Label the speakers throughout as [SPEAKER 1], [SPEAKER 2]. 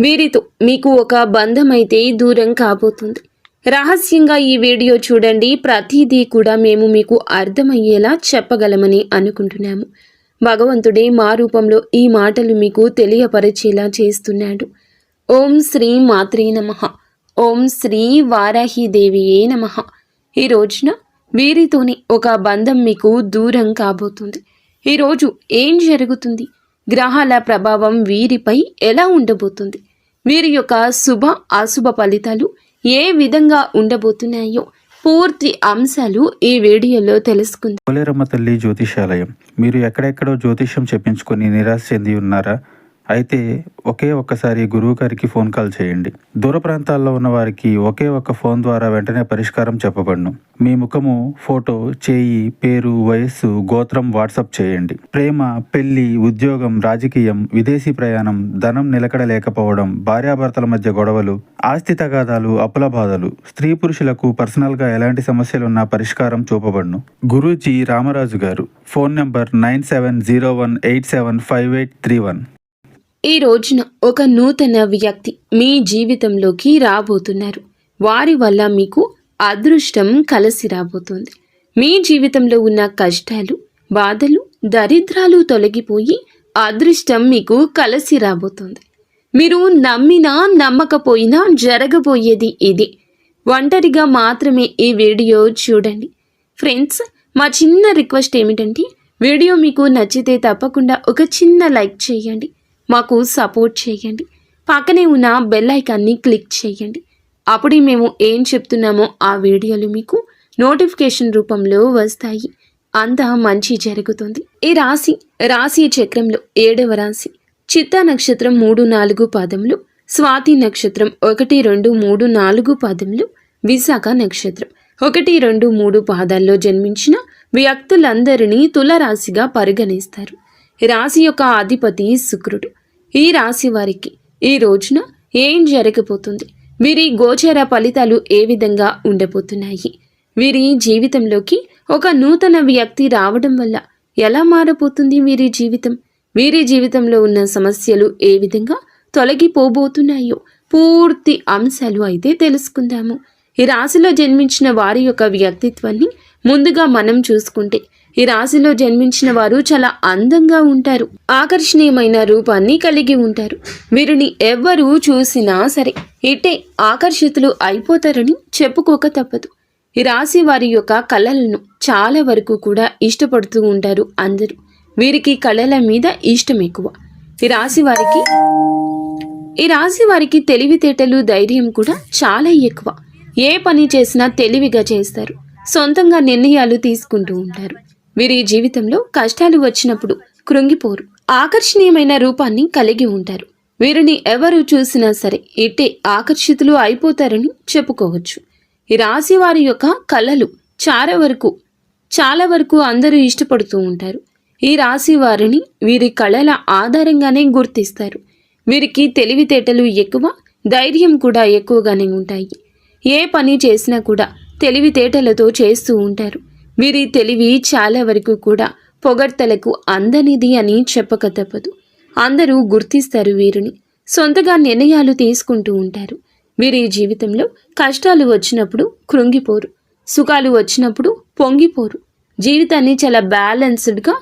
[SPEAKER 1] వీరితో మీకు ఒక బంధం అయితే దూరం కాబోతుంది. రహస్యంగా ఈ వీడియో చూడండి. ప్రతిదీ కూడా మేము మీకు అర్థమయ్యేలా చెప్పగలమని అనుకుంటున్నాము. భగవంతుడే మా రూపంలో ఈ మాటలు మీకు తెలియపరిచేలా చేస్తున్నాడు. ఓం శ్రీ మాత్రే నమః. ఓం శ్రీ వారాహిదేవియే నమః. ఈ రోజున వీరితోని ఒక బంధం మీకు దూరం కాబోతుంది. ఈరోజు ఏం జరుగుతుంది? గ్రహాల ప్రభావం వీరిపై ఎలా ఉండబోతుంది? వీరి యొక్క శుభ అశుభ ఫలితాలు ఏ విధంగా ఉండబోతున్నాయో పూర్తి అంశాలు ఈ వీడియోలో తెలుసుకుందాం.
[SPEAKER 2] పోలేరమ్మ తల్లి జ్యోతిషాలయం. మీరు ఎక్కడెక్కడో జ్యోతిష్యం చెప్పించుకొని నిరాశ చెంది ఉన్నారా? అయితే ఒక్కసారి గురువు గారికి ఫోన్ కాల్ చేయండి. దూర ప్రాంతాల్లో ఉన్న వారికి ఒక్క ఫోన్ ద్వారా వెంటనే పరిష్కారం చెప్పబడును. మీ ముఖము, ఫోటో, చేయి, పేరు, వయస్సు, గోత్రం వాట్సాప్ చేయండి. ప్రేమ, పెళ్లి, ఉద్యోగం, రాజకీయం, విదేశీ ప్రయాణం, ధనం నిలకడ లేకపోవడం, భార్యాభర్తల మధ్య గొడవలు, ఆస్తి తగాదాలు, అప్పుల బాధలు, స్త్రీ పురుషులకు పర్సనల్ గా ఎలాంటి సమస్యలున్నా పరిష్కారం చూపబడును. గురూజీ రామరాజు గారు. Phone number 9701875831.
[SPEAKER 1] ఈ రోజున ఒక నూతన వ్యక్తి మీ జీవితంలోకి రాబోతున్నారు. వారి వల్ల మీకు అదృష్టం కలిసి రాబోతుంది. మీ జీవితంలో ఉన్న కష్టాలు, బాధలు, దరిద్రాలు తొలగిపోయి అదృష్టం మీకు కలిసి రాబోతుంది. మీరు నమ్మినా నమ్మకపోయినా జరగబోయేది ఇది. ఒంటరిగా మాత్రమే ఈ వీడియో చూడండి. ఫ్రెండ్స్, మా చిన్న రిక్వెస్ట్ ఏమిటంటే వీడియో మీకు నచ్చితే తప్పకుండా ఒక చిన్న లైక్ చేయండి. మాకు సపోర్ట్ చేయండి. పక్కనే ఉన్న బెల్ ఐకాన్ని క్లిక్ చేయండి. అప్పుడే మేము ఏం చెప్తున్నామో ఆ వీడియోలు మీకు నోటిఫికేషన్ రూపంలో వస్తాయి. అంతా మంచి జరుగుతుంది. ఈ రాశి చక్రంలో 7వ రాశి. చిత్తా నక్షత్రం 3-4 పాదములు, స్వాతి నక్షత్రం 1, 2, 3, 4 పాదములు, విశాఖ నక్షత్రం 1, 2, 3 పాదాల్లో జన్మించిన వ్యక్తులందరినీ తులరాశిగా పరిగణిస్తారు. రాశి యొక్క అధిపతి శుక్రుడు. ఈ రాశి వారికి ఈ రోజున ఏం జరగబోతుంది? వీరి గోచర ఫలితాలు ఏ విధంగా ఉండబోతున్నాయి? వీరి జీవితంలోకి ఒక నూతన వ్యక్తి రావడం వల్ల ఎలా మారబోతుంది వీరి జీవితం? వీరి జీవితంలో ఉన్న సమస్యలు ఏ విధంగా తొలగిపోబోతున్నాయో పూర్తి అంశాలు అయితే తెలుసుకుందాము. ఈ రాశిలో జన్మించిన వారి యొక్క వ్యక్తిత్వాన్ని ముందుగా మనం చూసుకుంటే, ఈ రాశిలో జన్మించిన వారు చాలా అందంగా ఉంటారు. ఆకర్షణీయమైన రూపాన్ని కలిగి ఉంటారు. వీరిని ఎవ్వరూ చూసినా సరే ఇట్టే ఆకర్షితులు అయిపోతారని చెప్పుకోక తప్పదు. ఈ రాశి వారి యొక్క కళలను చాలా వరకు కూడా ఇష్టపడుతూ ఉంటారు అందరూ. వీరికి కళల మీద ఇష్టం ఎక్కువ. ఈ రాశి వారికి తెలివితేటలు, ధైర్యం కూడా చాలా ఎక్కువ. ఏ పని చేసినా తెలివిగా చేస్తారు. సొంతంగా నిర్ణయాలు తీసుకుంటూ ఉంటారు. వీరి జీవితంలో కష్టాలు వచ్చినప్పుడు కృంగిపోరు. ఆకర్షణీయమైన రూపాన్ని కలిగి ఉంటారు. వీరిని ఎవరు చూసినా సరే ఇట్టే ఆకర్షితులు అయిపోతారని చెప్పుకోవచ్చు. ఈ రాశి వారి యొక్క కళలు చాలా వరకు అందరూ ఇష్టపడుతూ ఉంటారు. ఈ రాశి వారిని వీరి కళల ఆధారంగానే గుర్తిస్తారు. వీరికి తెలివితేటలు ఎక్కువ, ధైర్యం కూడా ఎక్కువగానే ఉంటాయి. ఏ పని చేసినా కూడా తెలివితేటలతో చేస్తూ ఉంటారు. వీరి తెలివి చాలా వరకు కూడా పొగడ్తలకు అందనిది అని చెప్పక తప్పదు. అందరూ గుర్తిస్తారు వీరిని. సొంతగా నిర్ణయాలు తీసుకుంటూ ఉంటారు. వీరి జీవితంలో కష్టాలు వచ్చినప్పుడు కృంగిపోరు, సుఖాలు వచ్చినప్పుడు పొంగిపోరు. జీవితాన్ని చాలా బ్యాలెన్స్డ్గా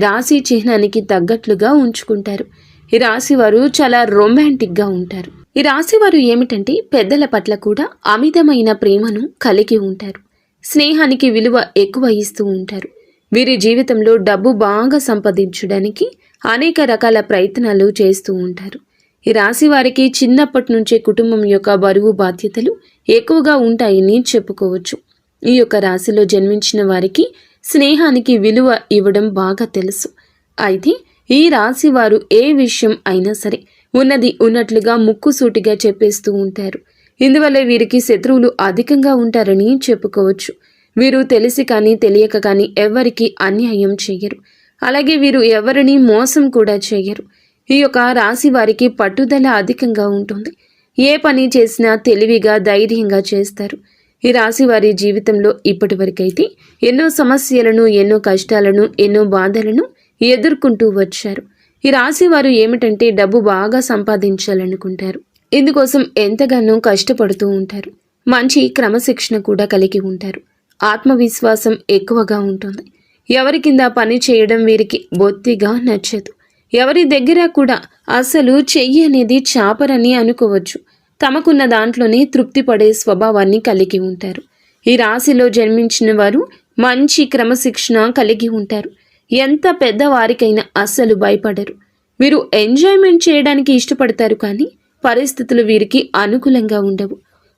[SPEAKER 1] రాశి చిహ్నానికి తగ్గట్లుగా ఉంచుకుంటారు. ఈ రాశి వారు చాలా రొమాంటిక్గా ఉంటారు. ఈ రాశి వారు ఏమిటంటే పెద్దల పట్ల కూడా అమితమైన ప్రేమను కలిగి ఉంటారు. స్నేహానికి విలువ ఎక్కువ ఇస్తూ ఉంటారు. వీరి జీవితంలో డబ్బు బాగా సంపాదించడానికి అనేక రకాల ప్రయత్నాలు చేస్తూ ఉంటారు. ఈ రాశి వారికి చిన్నప్పటి నుంచే కుటుంబం యొక్క బరువు బాధ్యతలు ఎక్కువగా ఉంటాయని చెప్పుకోవచ్చు. ఈ యొక్క రాశిలో జన్మించిన వారికి స్నేహానికి విలువ ఇవ్వడం బాగా తెలుసు. అయితే ఈ రాశి వారు ఏ విషయం అయినా సరే ఉన్నది ఉన్నట్లుగా ముక్కుసూటిగా చెప్పేస్తూ ఉంటారు. ఇందువల్ల వీరికి శత్రువులు అధికంగా ఉంటారని చెప్పుకోవచ్చు. వీరు తెలిసి కానీ తెలియక కానీ ఎవరికి అన్యాయం చెయ్యరు. అలాగే వీరు ఎవరిని మోసం కూడా చెయ్యరు. ఈ యొక్క రాశి వారికి పట్టుదల అధికంగా ఉంటుంది. ఏ పని చేసినా తెలివిగా, ధైర్యంగా చేస్తారు. ఈ రాశి వారి జీవితంలో ఇప్పటి వరకైతే ఎన్నో సమస్యలను, ఎన్నో కష్టాలను, ఎన్నో బాధలను ఎదుర్కొంటూ వచ్చారు. ఈ రాశి వారు ఏమిటంటే డబ్బు బాగా సంపాదించాలనుకుంటారు. ఇందుకోసం ఎంతగానో కష్టపడుతూ ఉంటారు. మంచి క్రమశిక్షణ కూడా కలిగి ఉంటారు. ఆత్మవిశ్వాసం ఎక్కువగా ఉంటుంది. ఎవరి కింద పని చేయడం వీరికి బొత్తిగా నచ్చదు. ఎవరి దగ్గర కూడా అసలు చెయ్యి అనేది చాపరని అనుకోవచ్చు. తమకున్న దాంట్లోనే తృప్తి పడే స్వభావాన్ని కలిగి ఉంటారు. ఈ రాశిలో జన్మించిన వారు మంచి క్రమశిక్షణ కలిగి ఉంటారు. ఎంత పెద్దవారికైనా అస్సలు భయపడరు. వీరు ఎంజాయ్మెంట్ చేయడానికి ఇష్టపడతారు, కానీ పరిస్థితులు వీరికి అనుకూలంగా ఉండవు.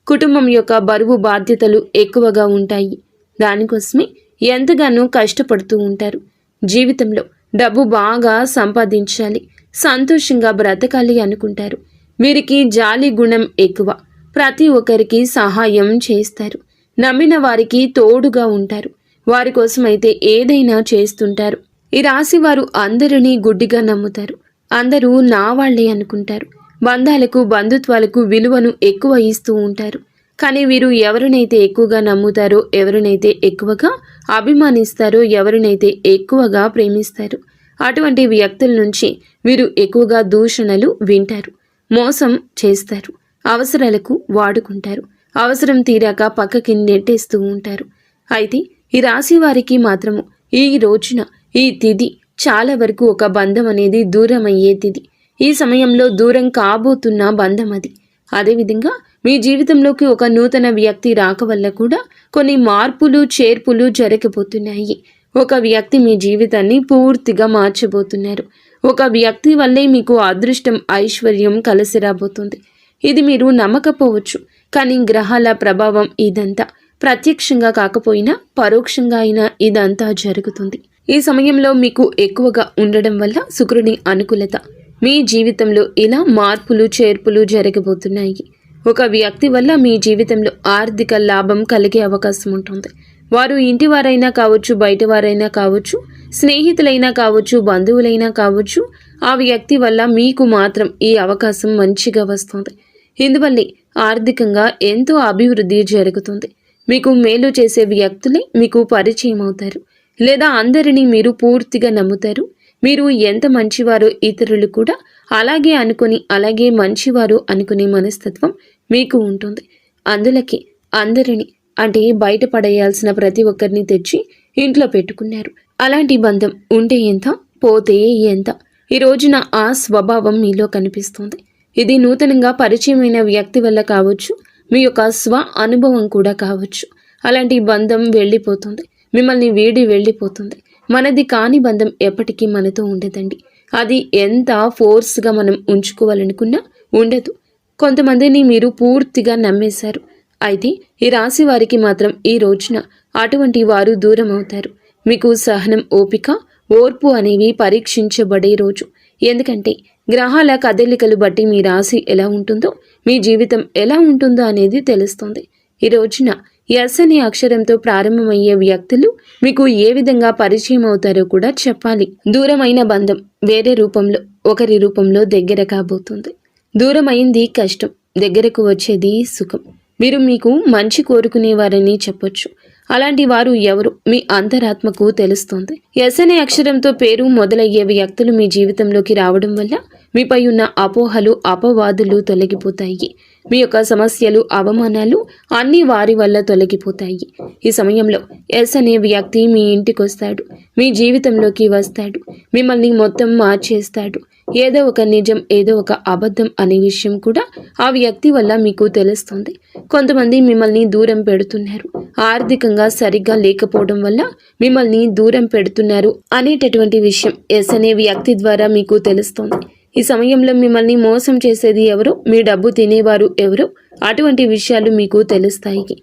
[SPEAKER 1] కుటుంబం యొక్క బరువు బాధ్యతలు ఎక్కువగా ఉంటాయి. దానికోసమే ఎంతగానో కష్టపడుతూ ఉంటారు. జీవితంలో డబ్బు బాగా సంపాదించాలి, సంతోషంగా బ్రతకాలి అనుకుంటారు. వీరికి జాలి గుణం ఎక్కువ. ప్రతి ఒక్కరికి సహాయం చేస్తారు. నమ్మిన వారికి తోడుగా ఉంటారు. వారి కోసమైతే ఏదైనా చేస్తుంటారు. ఈ రాశి వారు అందరినీ గుడ్డిగా నమ్ముతారు. అందరూ నా వాళ్లే అనుకుంటారు. బంధాలకు బంధుత్వాలకు విలువను ఎక్కువ ఇస్తూ ఉంటారు. కానీ వీరు ఎవరినైతే ఎక్కువగా నమ్ముతారో, ఎవరినైతే ఎక్కువగా అభిమానిస్తారో, ఎవరినైతే ఎక్కువగా ప్రేమిస్తారో అటువంటి వ్యక్తుల నుంచి వీరు ఎక్కువగా దూషణలు వింటారు. మోసం చేస్తారు. అవసరాలకు వాడుకుంటారు. అవసరం తీరాక పక్కకి నెట్టేస్తూ ఉంటారు. అయితే ఈ రాశి వారికి మాత్రము ఈ రోజున ఈ తిథి చాలా వరకు ఒక బంధం అనేది దూరం అయ్యే తిథి. ఈ సమయంలో దూరం కాబోతున్న బంధం అది. అదేవిధంగా మీ జీవితంలోకి ఒక నూతన వ్యక్తి రాక వల్ల కూడా కొన్ని మార్పులు చేర్పులు జరగబోతున్నాయి. ఒక వ్యక్తి మీ జీవితాన్ని పూర్తిగా మార్చబోతున్నారు. ఒక వ్యక్తి వల్లే మీకు అదృష్టం, ఐశ్వర్యం కలిసి రాబోతుంది. ఇది మీరు నమ్మకపోవచ్చు, కానీ గ్రహాల ప్రభావం ఇదంతా ప్రత్యక్షంగా కాకపోయినా పరోక్షంగా అయినా ఇదంతా జరుగుతుంది. ఈ సమయంలో మీకు ఎక్కువగా ఉండడం వల్ల శుక్రుని అనుకూలత మీ జీవితంలో ఇలా మార్పులు చేర్పులు జరగబోతున్నాయి. ఒక వ్యక్తి వల్ల మీ జీవితంలో ఆర్థిక లాభం కలిగే అవకాశం ఉంటుంది. వారు ఇంటి వారైనా కావచ్చు, బయట వారైనా కావచ్చు, స్నేహితులైనా కావచ్చు, బంధువులైనా కావచ్చు. ఆ వ్యక్తి వల్ల మీకు మాత్రం ఈ అవకాశం మంచిగా వస్తుంది. ఇందువల్లే ఆర్థికంగా ఎంతో అభివృద్ధి జరుగుతుంది. మీకు మేలు చేసే వ్యక్తులే మీకు పరిచయం అవుతారు, లేదా అందరినీ మీరు పూర్తిగా నమ్ముతారు. మీరు ఎంత మంచివారో ఇతరులు కూడా అలాగే అనుకుని, అలాగే మంచివారు అనుకునే మనస్తత్వం మీకు ఉంటుంది. అందులకి అందరినీ అంటే బయటపడేయాల్సిన ప్రతి ఒక్కరిని తెచ్చి ఇంట్లో పెట్టుకున్నారు. అలాంటి బంధం ఉంటే ఎంత, పోతే ఎంత. ఈ రోజున ఆ స్వభావం మీలో కనిపిస్తుంది. ఇది నూతనంగా పరిచయమైన వ్యక్తి వల్ల కావచ్చు, మీ యొక్క స్వ అనుభవం కూడా కావచ్చు. అలాంటి బంధం వెళ్ళిపోతుంది, మిమ్మల్ని వీడి వెళ్ళిపోతుంది. మనది కాని బంధం ఎప్పటికీ మనతో ఉండదండి. అది ఎంత ఫోర్స్గా మనం ఉంచుకోవాలనుకున్నా ఉండదు. కొంతమందిని మీరు పూర్తిగా నమ్మేశారు. అయితే ఈ రాశి వారికి మాత్రం ఈ రోజున అటువంటి వారు దూరం అవుతారు. మీకు సహనం, ఓపిక, ఓర్పు అనేవి పరీక్షించబడే రోజు. ఎందుకంటే గ్రహాల కదలికలు బట్టి మీ రాశి ఎలా ఉంటుందో, మీ జీవితం ఎలా ఉంటుందో అనేది తెలుస్తుంది. ఈ రోజున ఎస్ అనే అక్షరంతో ప్రారంభమయ్యే వ్యక్తులు మీకు ఏ విధంగా పరిచయం అవుతారో కూడా చెప్పాలి. దూరమైన బంధం వేరే రూపంలో, ఒకరి రూపంలో దగ్గర కాబోతుంది. దూరమైంది కష్టం, దగ్గరకు వచ్చేది సుఖం. మీరు మీకు మంచి కోరుకునేవారని చెప్పొచ్చు. అలాంటి వారు ఎవరు మీ అంతరాత్మకు తెలుస్తుంది. ఎస్ అనే అక్షరంతో పేరు మొదలయ్యే వ్యక్తులు మీ జీవితంలోకి రావడం వల్ల మీపై ఉన్న అపోహలు, అపవాదులు తొలగిపోతాయి. మీ యొక్క సమస్యలు, అవమానాలు అన్నీ వారి వల్ల తొలగిపోతాయి. ఈ సమయంలో ఎస్ అనే వ్యక్తి మీ ఇంటికి వస్తాడు, మీ జీవితంలోకి వస్తాడు, మిమ్మల్ని మొత్తం మార్చేస్తాడు. ఏదో ఒక నిజం, ఏదో ఒక అబద్ధం అనే విషయం కూడా ఆ వ్యక్తి వల్ల మీకు తెలుస్తుంది. కొంతమంది మిమ్మల్ని దూరం పెడుతున్నారు, ఆర్థికంగా సరిగ్గా లేకపోవడం వల్ల మిమ్మల్ని దూరం పెడుతున్నారు అనేటటువంటి విషయం ఎస్ అనే వ్యక్తి ద్వారా మీకు తెలుస్తుంది. ఈ సమయంలో మిమ్మల్ని మోసం చేసేది ఎవరో, మీ డబ్బు తినేవారు ఎవరో, అటువంటి విషయాలు మీకు తెలుస్తాయి.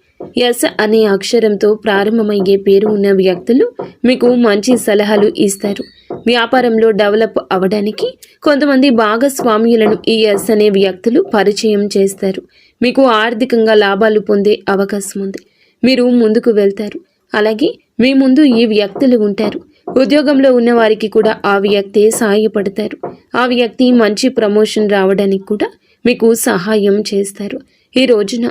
[SPEAKER 1] ఎస్ అనే అక్షరంతో ప్రారంభమయ్యే పేరు ఉన్న వ్యక్తులు మీకు మంచి సలహాలు ఇస్తారు. వ్యాపారంలో డెవలప్ అవ్వడానికి కొంతమంది భాగస్వామ్యులను ఈ ఎస్ అనే వ్యక్తులు పరిచయం చేస్తారు. మీకు ఆర్థికంగా లాభాలు పొందే అవకాశం ఉంది. మీరు ముందుకు వెళ్తారు. అలాగే మీ ముందు ఈ వ్యక్తులు ఉంటారు. ఉద్యోగంలో ఉన్న వారికి కూడా ఆ వ్యక్తి సహాయపడతారు. ఆ వ్యక్తి మంచి ప్రమోషన్ రావడానికి కూడా మీకు సహాయం చేస్తారు. ఈ రోజున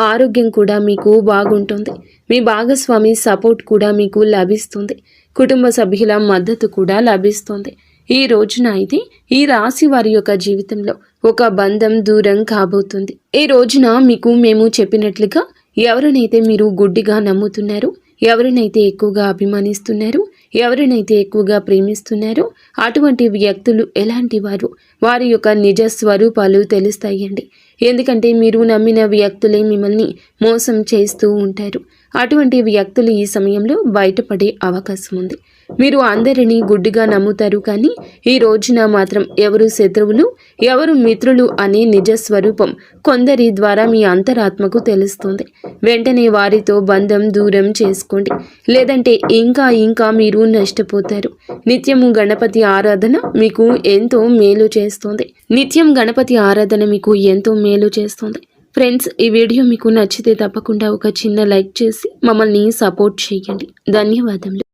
[SPEAKER 1] ఆరోగ్యం కూడా మీకు బాగుంటుంది. మీ భాగస్వామి సపోర్ట్ కూడా మీకు లభిస్తుంది. కుటుంబ సభ్యుల మద్దతు కూడా లభిస్తుంది. ఈ రోజున అయితే ఈ రాశి వారి యొక్క జీవితంలో ఒక బంధం దూరం కాబోతుంది. ఈ రోజున మీకు మేము చెప్పినట్లుగా ఎవరినైతే మీరు గుడ్డిగా నమ్ముతున్నారో, ఎవరినైతే ఎక్కువగా అభిమానిస్తున్నారో, ఎవరినైతే ఎక్కువగా ప్రేమిస్తున్నారో అటువంటి వ్యక్తులు ఎలాంటి వారు, వారి యొక్క నిజ స్వరూపాలు తెలుస్తాయండి. ఎందుకంటే మీరు నమ్మిన వ్యక్తులే మిమ్మల్ని మోసం చేస్తూ ఉంటారు. అటువంటి వ్యక్తులు ఈ సమయంలో బయటపడే అవకాశం ఉంది. మీరు అందరినీ గుడ్డిగా నమ్ముతారు, కానీ ఈ రోజున మాత్రం ఎవరు శత్రువులు, ఎవరు మిత్రులు అనే నిజ స్వరూపం కొందరి ద్వారా మీ అంతరాత్మకు తెలుస్తుంది. వెంటనే వారితో బంధం దూరం చేసుకోండి, లేదంటే ఇంకా మీరు నష్టపోతారు. నిత్యము గణపతి ఆరాధన మీకు ఎంతో మేలు చేస్తుంది. ఫ్రెండ్స్, ఈ వీడియో మీకు నచ్చితే తప్పకుండా ఒక చిన్న లైక్ చేసి మమ్మల్ని సపోర్ట్ చేయండి. ధన్యవాదములు.